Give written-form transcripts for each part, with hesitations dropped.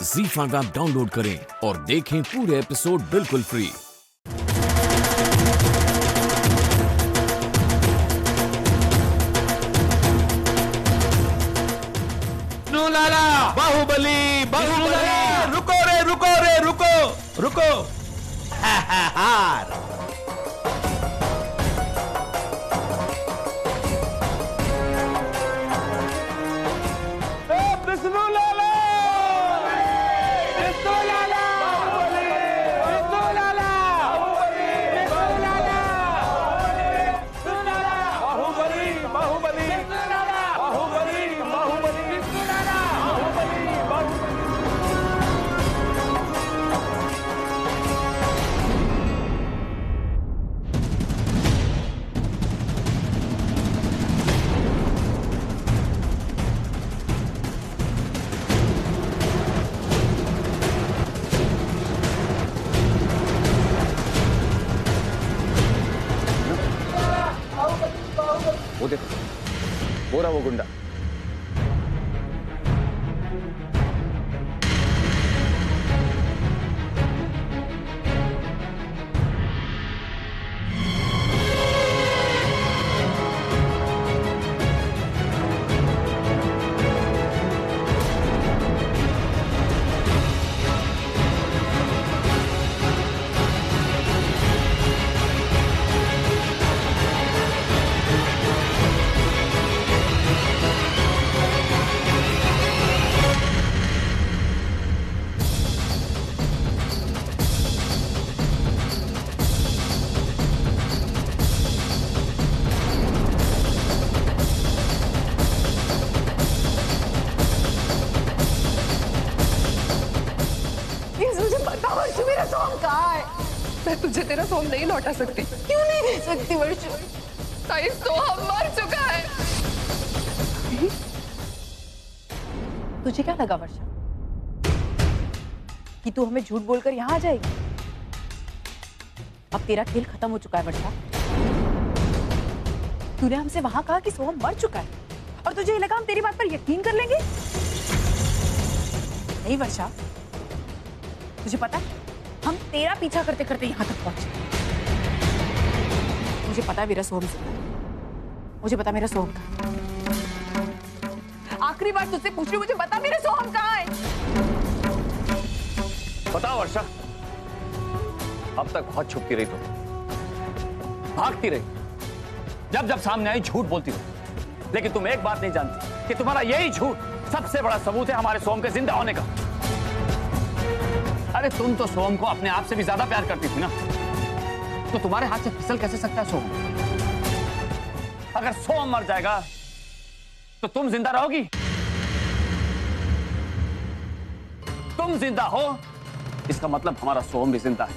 ZEE5 app download करें और देखें पूरे एपिसोड बिल्कुल फ्री। लाला बाहुबली बाहुबली रुको रे रुको रे रुको रुको हार विष्णु लाला विष्णु लाला विष्णु लाला बाहुबली बाहुबली बाहुबली बाहुबली विष्णु लाला वो देखो वो रहा वो गुंडा। मेरा सोम कहाँ है? मैं तुझे तेरा सोम नहीं लौटा सकती। क्यों नहीं दे सकती वर्षा? सोम मर चुका है। तुझे क्या लगा वर्षा कि तू हमें झूठ बोलकर यहाँ आ जाएगी? अब तेरा खेल खत्म हो चुका है वर्षा। तूने हमसे वहां कहा कि सोहम मर चुका है और तुझे लगा हम तेरी बात पर यकीन कर लेंगे? नहीं वर्षा, तुझे पता है हम तेरा पीछा करते करते यहाँ तक पहुंचे। मुझे पता है मेरा सोहम जिंदा है। मुझे पता मेरा सोहम कहाँ है। आखिरी बार तुझसे पूछ रही हूँ, मुझे बता मेरा सोहम कहाँ है। बताओ वर्षा, अब तक बहुत छुपती रही तुम, भागती रही, जब जब सामने आई झूठ बोलती रही, लेकिन तुम एक बात नहीं जानती कि तुम्हारा यही झूठ सबसे बड़ा सबूत है हमारे सोहम के जिंदा होने का। अरे तुम तो सोहम को अपने आप से भी ज्यादा प्यार करती थी ना, तो तुम्हारे हाथ से फिसल कैसे सकता है सोहम? अगर सोहम मर जाएगा तो तुम जिंदा रहोगी? तुम जिंदा हो इसका मतलब हमारा सोहम भी जिंदा है,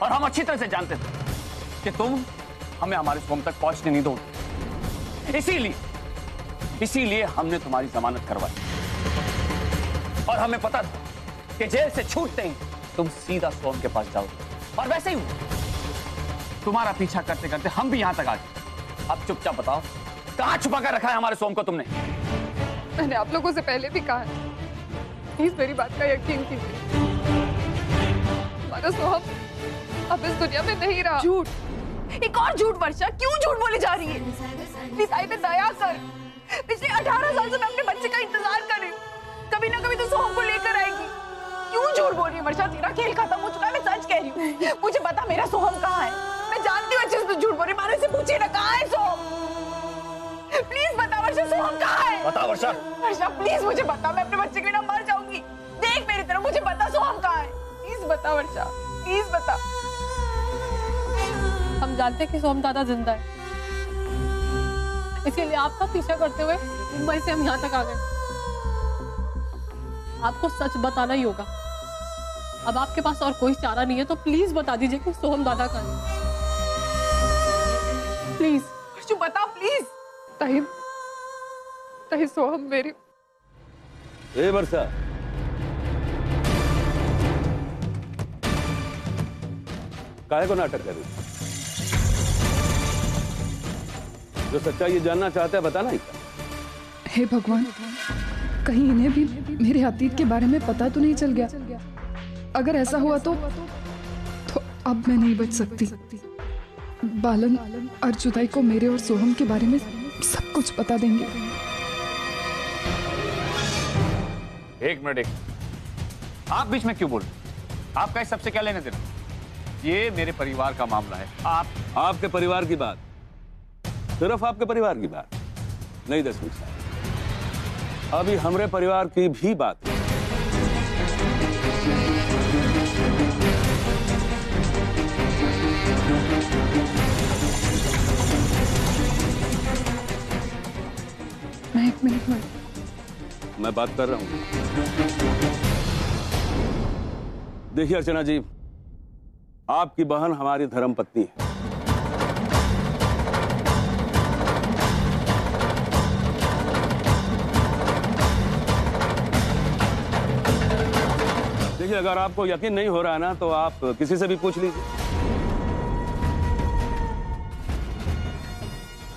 और हम अच्छी तरह से जानते थे कि तुम हमें हमारे सोहम तक पहुंचने नहीं दोगे। इसीलिए हमने तुम्हारी जमानत करवाई, और हमें पता था कि जेल से छूटते ही तुम सीधा सोहम के पास जाओगे, और वैसे ही हुआ। तुम्हारा पीछा करते करते हम भी यहां तक आ गए। अब चुपचाप बताओ, कहां छुपा कर रखा है हमारे सोहम को तुमने? मैंने आप लोगों से पहले भी कहा है, प्लीज मेरी बात का यकीन कीजिए। हमारा सोहम अब इस दुनिया में नहीं रहा। झूठ, एक और झूठ वर्षा, क्यों झूठ बोली जा रही है? प्लीज आई पे दया कर। पिछले 18 साल से मैं अपने बच्चे का इंतजार कर रही हूँ। कभी ना कभी तो सोहम को लेकर आएगी। क्यों झूठ बोल रही है वर्षा? तेरा खेल खत्म हो चुका है, मैं सच कह रही हूँ। मुझे बता मेरा सोहम कहाँ है? मैं जानती हूँ अच्छे से तू झूठ बोल रही है, मारे से पूछिए ना कहाँ है सोहम? प्लीज बता वर्षा, सोहम कहाँ है? बता वर्षा। वर्षा प्लीज मुझे बता, मैं अपने बच्चे के बिना मर जाऊंगी। देख मेरी तरफ, मुझे बता सोहम कहाँ है? प्लीज बता वर्षा, प्लीज बता। हम जानते हैं कि सोहम दादा जिंदा है, इसीलिए आपका पीछा करते हुए मुंबई से हम यहाँ तक आ गए। आपको सच बताना ही होगा। अब आपके पास और कोई चारा नहीं है, तो प्लीज बता दीजिए कि सोहम दादा कहाँ है। प्लीज बता प्लीज। तही सोहम मेरी। ए वर्षा, काहे को नाटक कर रही? जो सच्चाई ये जानना चाहता है बता ना। हे भगवान, कहीं इन्हें भी मेरे अतीत के बारे में पता तो नहीं चल गया। अगर ऐसा हुआ तो अब मैं नहीं बच सकती। बालन और जुदाई को मेरे और सोहम के बारे में सब कुछ बता देंगे। एक मिनट, आप बीच में क्यों बोल रहे? आपका इस सबसे क्या लेने देना? ये मेरे परिवार का मामला है। आपके परिवार की बात, सिर्फ आपके परिवार की बात नहीं देशमुख साहब, अभी हमारे परिवार की भी बात है। मैं 1 मिनट में मैं बात कर रहा हूं। देखिए अर्चना जी, आपकी बहन हमारी धर्मपत्नी है। देखिए, अगर आपको यकीन नहीं हो रहा है ना, तो आप किसी से भी पूछ लीजिए,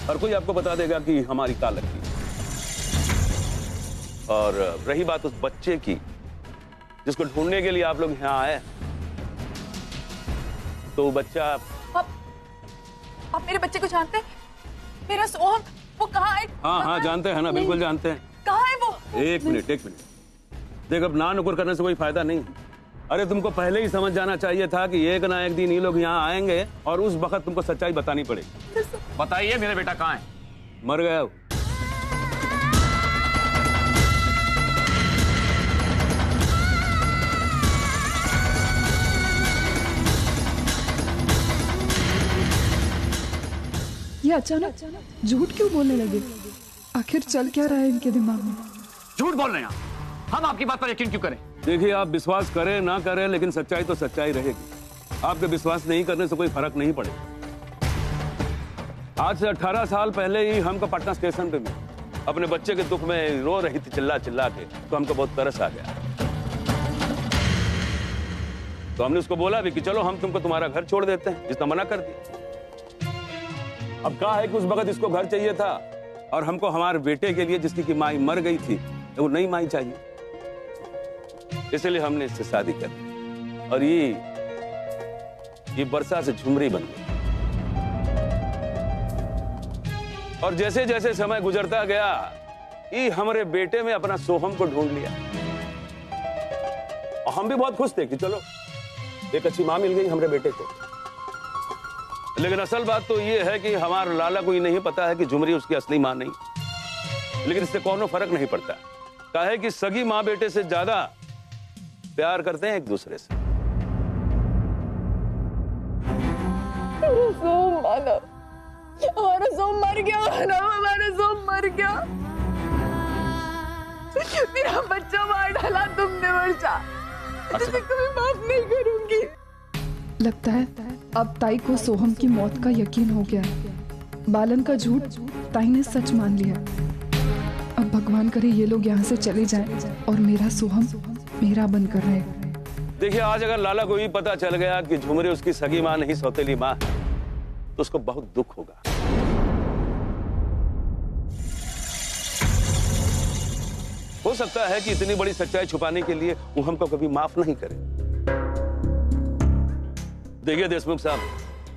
हर कोई आपको बता देगा कि हमारी क्या लगती है। और रही बात उस बच्चे की जिसको ढूंढने के लिए आप लोग यहाँ आए, तो वो बच्चा आप मेरे बच्चे को जानते हैं? मेरा सोहम, वो कहाँ है? हाँ जानते हैं ना, बिल्कुल जानते हैं। कहाँ है वो? एक मिनट देख, अब ना नुकुर करने से कोई फायदा नहीं। अरे तुमको पहले ही समझ जाना चाहिए था कि एक ना एक दिन ये लोग यहाँ आएंगे और उस वक्त तुमको सच्चाई बतानी पड़ेगी। बताइए, मेरा बेटा कहाँ है? मर गया वो। ये अचानक झूठ क्यों बोलने लगे? आखिर चल क्या रहा है इनके दिमाग में? झूठ बोल रहे हैं हम आपकी बात पर यकीन क्यों करें? देखिए, आप विश्वास करें ना करें, लेकिन सच्चाई तो सच्चाई रहेगी। आपके विश्वास नहीं करने से कोई फर्क नहीं पड़ेगा। आज से 18 साल पहले ही हमको पटना स्टेशन पे मिली, अपने बच्चे के दुख में रो रही थी चिल्ला चिल्ला के, तो हमको बहुत तरस आ गया। तो हमने उसको बोला भी कि चलो हम तुमको तुम्हारा घर छोड़ देते हैं, जिसने मना कर दिया। अब कहा है कि उस वक्त इसको घर चाहिए था और हमको हमारे बेटे के लिए, जिसकी की माई मर गई थी, वो नई माई चाहिए, इसलिए हमने इससे शादी कर दी। और ये बरसा से झुमरी बन गई। और जैसे जैसे समय गुजरता गया, ये हमारे बेटे में अपना सोहम को ढूंढ लिया। और हम भी बहुत खुश थे कि चलो एक अच्छी मां मिल गई हमारे बेटे को। लेकिन असल बात तो ये है कि हमारे लाला को ये नहीं पता है कि झुमरी उसकी असली मां नहीं। लेकिन इससे कोनो फर्क नहीं पड़ता। काहे कि सगी मां बेटे से ज्यादा प्यार करते हैं एक दूसरे से। हमारा सोम मर गया, हमारा सोम मर गया। मेरा बच्चा मार डाला तुमने वर्षा, तुझे कभी माफ नहीं करूंगी। लगता है अब ताई को सोहम की मौत का यकीन हो गया है। बालन का झूठ ताई ने सच मान लिया। अब भगवान करे ये लोग यहाँ से चले जाएं और मेरा सोहम मेरा बनकर रहे। देखिए, आज अगर लाला को भी पता चल गया कि झुमरी उसकी सगी मां नहीं सौतेली मां है, तो उसको बहुत दुख होगा। हो सकता है कि इतनी बड़ी सच्चाई छुपाने के लिए वो हमको कभी माफ नहीं करे। देखिए देशमुख साहब,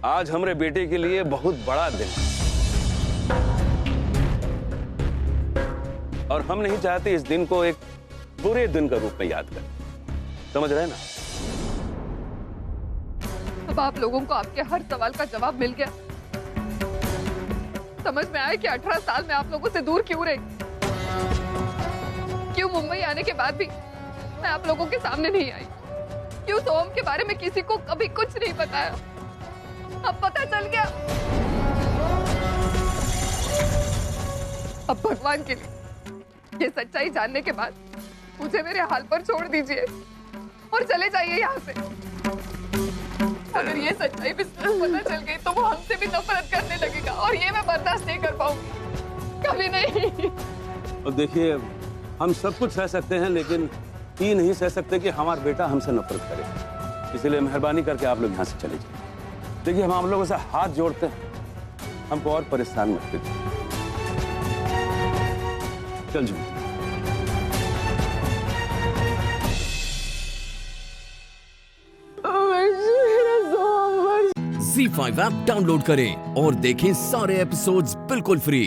आज हमारे बेटे के लिए बहुत बड़ा दिन है और हम नहीं चाहते इस दिन को एक बुरे दिन का रूप में याद करें। समझ रहे हैं ना? अब आप लोगों को आपके हर सवाल का जवाब मिल गया। समझ में आया कि 18 साल में आप लोगों से दूर क्यों रही, क्यों मुंबई आने के बाद भी मैं आप लोगों के सामने नहीं आई, क्यों सोहम के बारे में किसी को कभी कुछ नहीं बताया। अब पता चल गया। अब भगवान के लिए ये सच्चाई जानने के बाद मुझे मेरे हाल पर छोड़ दीजिए और चले जाइए यहाँ से। अगर ये सच्चाई बिस्तर पता चल गई तो वो हमसे भी नफरत करने लगेगा और ये मैं बर्दाश्त नहीं कर पाऊंगी, कभी नहीं। और देखिए, हम सब कुछ सह सकते हैं, लेकिन ये नहीं सह सकते कि हमारा बेटा हमसे नफरत करे। इसलिए मेहरबानी करके आप लोग यहाँ से चले जाइए। देखिए, हम लोगों से हाथ जोड़ते हैं, हमको और परेशान मत कीजिए। चल जी। ZEE5 ऐप डाउनलोड करें और देखें सारे एपिसोड्स बिल्कुल फ्री।